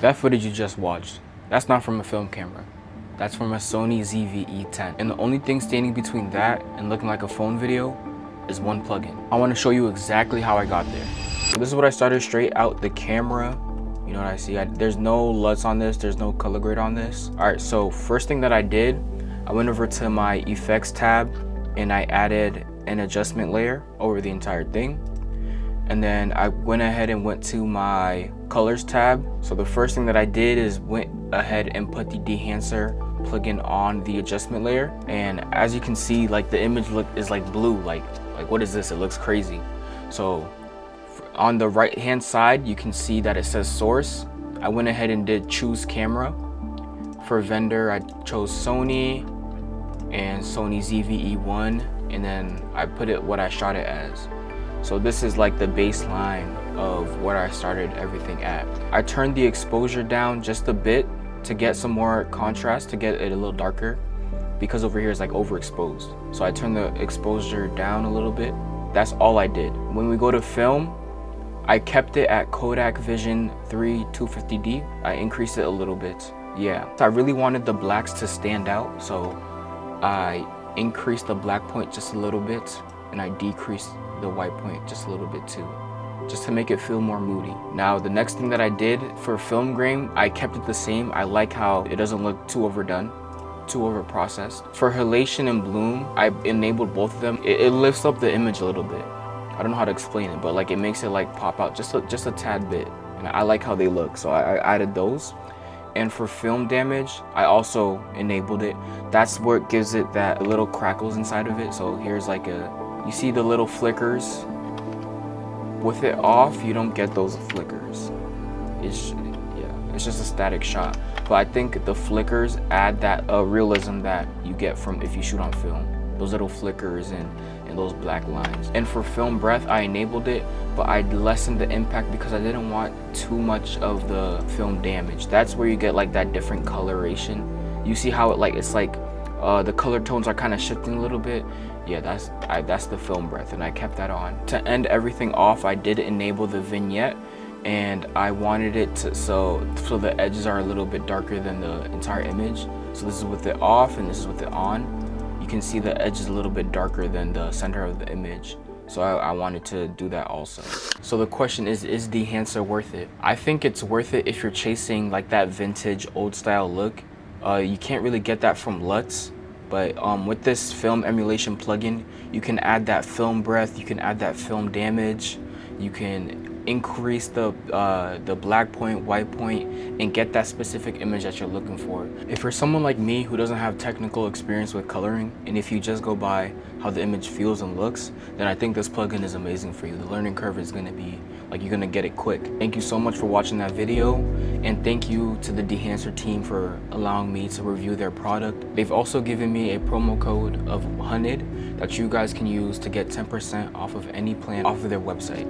That footage you just watched, that's not from a film camera. That's from a Sony ZV-E10. And the only thing standing between that and looking like a phone video is one plugin. I want to show you exactly how I got there. So this is what I started straight out the camera. You know what I see? There's no LUTs on this, there's no color grade on this. All right, so first thing that I did, I went over to my effects tab and I added an adjustment layer over the entire thing. And then I went ahead and went to my colors tab. So the first thing that I did is went ahead and put the Dehancer plugin on the adjustment layer. And as you can see, like the image is like blue, like what is this? It looks crazy. So on the right hand side, you can see that it says source. I went ahead and did choose camera. For vendor, I chose Sony and Sony ZV-E1, and then I put it what I shot it as. So this is like the baseline of what I started everything at. I turned the exposure down just a bit to get some more contrast, to get it a little darker, because over here is like overexposed. So I turned the exposure down a little bit. That's all I did. When we go to film, I kept it at Kodak Vision 3 250D. I increased it a little bit. Yeah, so I really wanted the blacks to stand out, so I increased the black point just a little bit, and I decreased the white point just a little bit too, just to make it feel more moody. Now the next thing that I did for film grain, I kept it the same. I like how it doesn't look too overdone, too over processed. For halation and bloom, I enabled both of them. It lifts up the image a little bit. I don't know how to explain it, but like it makes it like pop out just a tad bit, and I like how they look, so I added those. And for film damage, I also enabled it. That's where it gives it that little crackles inside of it. So here's like you see the little flickers. With it off, you don't get those flickers. It's just a static shot. But I think the flickers add that realism that you get from if you shoot on film. Those little flickers and those black lines. And for film breath, I enabled it, but I lessened the impact because I didn't want too much of the film damage. That's where you get like that different coloration. You see how it's like the color tones are kind of shifting a little bit. Yeah, that's the film breath, and I kept that on. To end everything off, I did enable the vignette, and I wanted it to so the edges are a little bit darker than the entire image. So this is with it off and this is with it on. You can see the edge is a little bit darker than the center of the image. So I wanted to do that also. So the question is Dehancer worth it? I think it's worth it if you're chasing like that vintage old style look. You can't really get that from LUTs. But with this film emulation plugin, you can add that film breath, you can add that film damage, you can increase the black point, white point, and get that specific image that you're looking for. If you're someone like me who doesn't have technical experience with coloring, and if you just go by how the image feels and looks, then I think this plugin is amazing for you. The learning curve is gonna be, like, you're gonna get it quick. Thank you so much for watching that video, and thank you to the Dehancer team for allowing me to review their product. They've also given me a promo code of 100 that you guys can use to get 10% off of any plan off of their website.